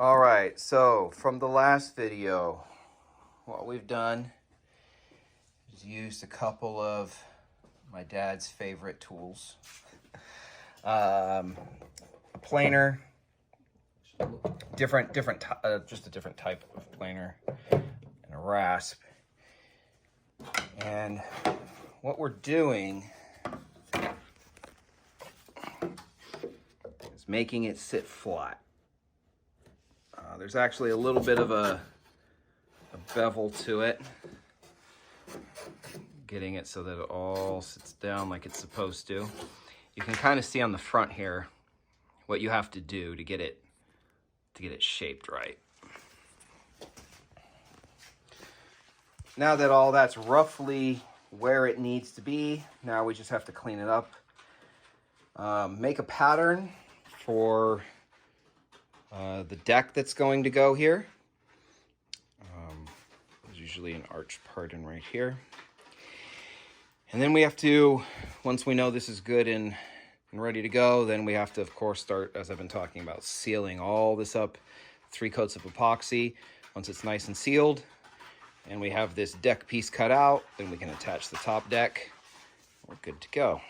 All right, so from the last video, what we've done is used a couple of my dad's favorite tools. A planer, just a different type of planer, and a rasp. And what we're doing is making it sit flat. There's actually a little bit of a bevel to it, getting it so that it all sits down like it's supposed to. You can kind of see on the front here what you have to do to get it shaped right. Now that all that's roughly where it needs to be, now we just have to clean it up. Make a pattern for the deck that's going to go here. There's usually an arch part in right here. And then we have to, once we know this is good and ready to go, then we have to, of course, start, as I've been talking about, sealing all this up. 3 coats of epoxy. Once it's nice and sealed, and we have this deck piece cut out, then we can attach the top deck. We're good to go.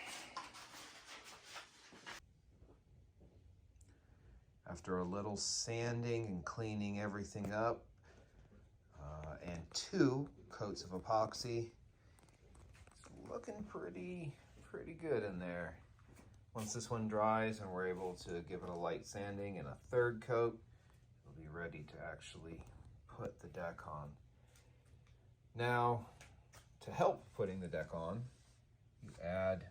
After a little sanding and cleaning everything up, and 2 coats of epoxy, it's looking pretty good in there. Once this one dries and we're able to give it a light sanding and a 3rd coat, it'll be ready to actually put the deck on. Now, to help putting the deck on, you add,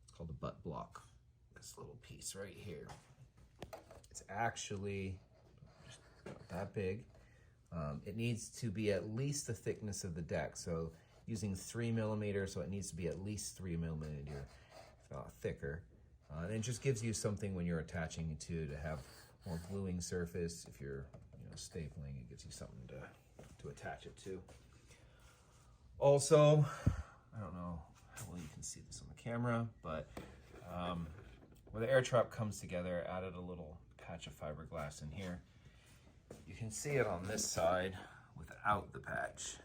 it's called a butt block, this little piece right here. It's actually just about that big. It needs to be at least the thickness of the deck, so using 3mm, so it needs to be at least 3mm, if not thicker. And it just gives you something when you're attaching it to have more gluing surface. If you're stapling, it gives you something to attach it to. Also, I don't know how well you can see this on the camera, but where the air trap comes together, I added a little patch of fiberglass in here. You can see it on this side without the patch.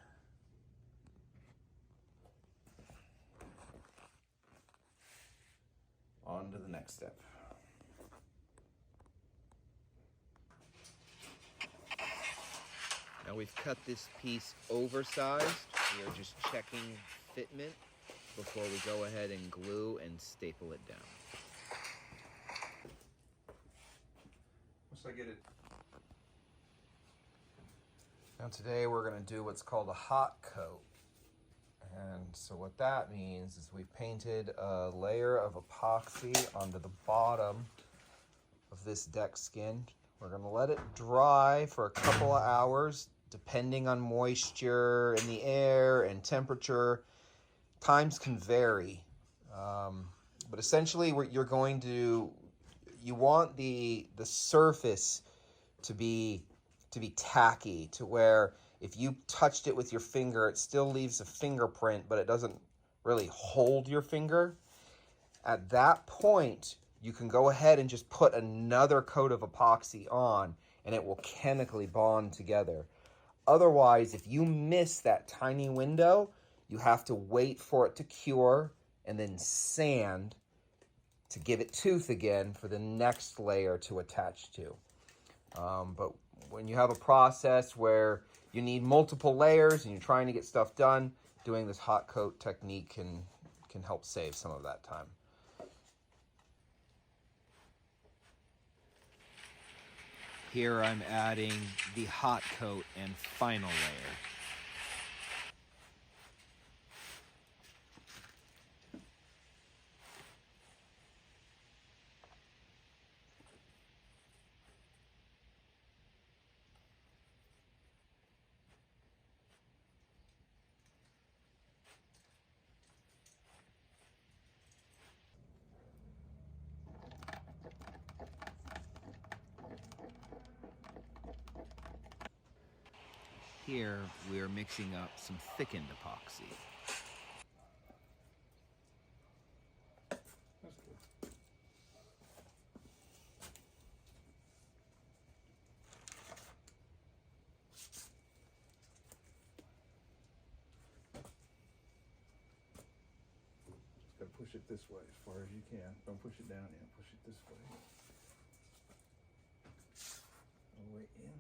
On to the next step. Now we've cut this piece oversized. We are just checking fitment before we go ahead and glue and staple it down. Once I get it. Now today we're going to do what's called a hot coat. And so what that means is we painted a layer of epoxy onto the bottom of this deck skin. We're going to let it dry for a couple of hours, depending on moisture in the air and temperature. Times can vary. But essentially you're going to, you want the surface to be tacky, to where if you touched it with your finger, it still leaves a fingerprint, but it doesn't really hold your finger. At that point, you can go ahead and just put another coat of epoxy on, and it will chemically bond together. Otherwise, if you miss that tiny window, you have to wait for it to cure and then sand to give it tooth again for the next layer to attach to. But when you have a process where you need multiple layers and you're trying to get stuff done, doing this hot coat technique can help save some of that time. Here I'm adding the hot coat and final layer. Here, we are mixing up some thickened epoxy. push it this way as far as you can. Don't push it down in, push it this way. All the way in.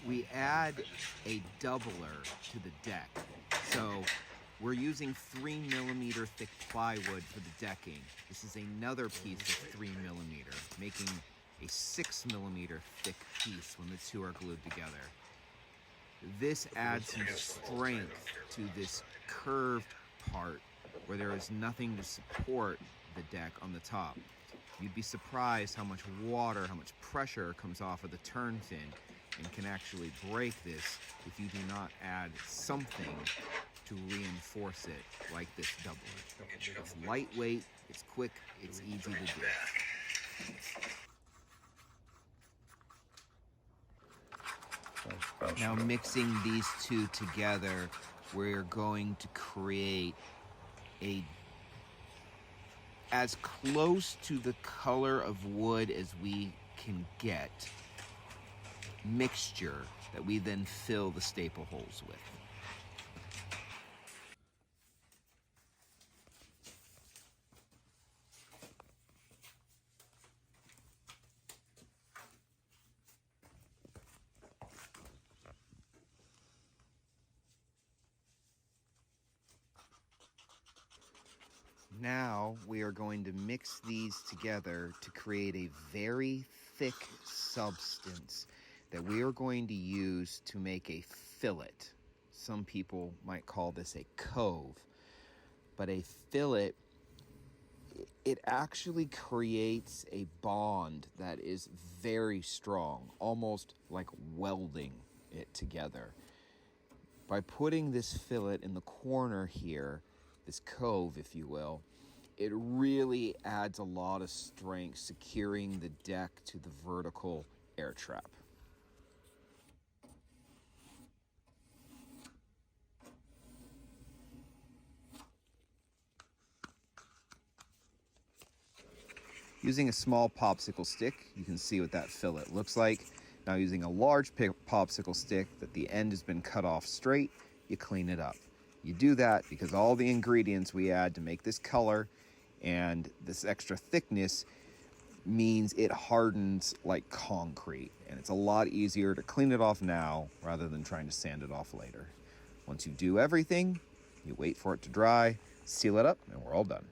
We add a doubler to the deck. So we're using 3mm thick plywood for the decking. This is another piece of 3mm, making a 6mm thick piece when the two are glued together. This adds some strength to this curved part where there is nothing to support the deck on the top. You'd be surprised how much water, how much pressure comes off of the turn fin and can actually break this if you do not add something to reinforce it like this doubler. It's lightweight, it's quick, it's easy to do. Now mixing these two together, we're going to create a as close to the color of wood as we can get mixture that we then fill the staple holes with. Now we are going to mix these together to create a very thick substance that we are going to use to make a fillet. Some people might call this a cove, but a fillet, it actually creates a bond that is very strong, almost like welding it together. By putting this fillet in the corner here, this cove, if you will, it really adds a lot of strength, securing the deck to the vertical air trap. Using a small popsicle stick, you can see what that fillet looks like. Now using a large popsicle stick that the end has been cut off straight, you clean it up. You do that because all the ingredients we add to make this color and this extra thickness means it hardens like concrete, and it's a lot easier to clean it off now rather than trying to sand it off later. Once you do everything, you wait for it to dry, seal it up, and we're all done.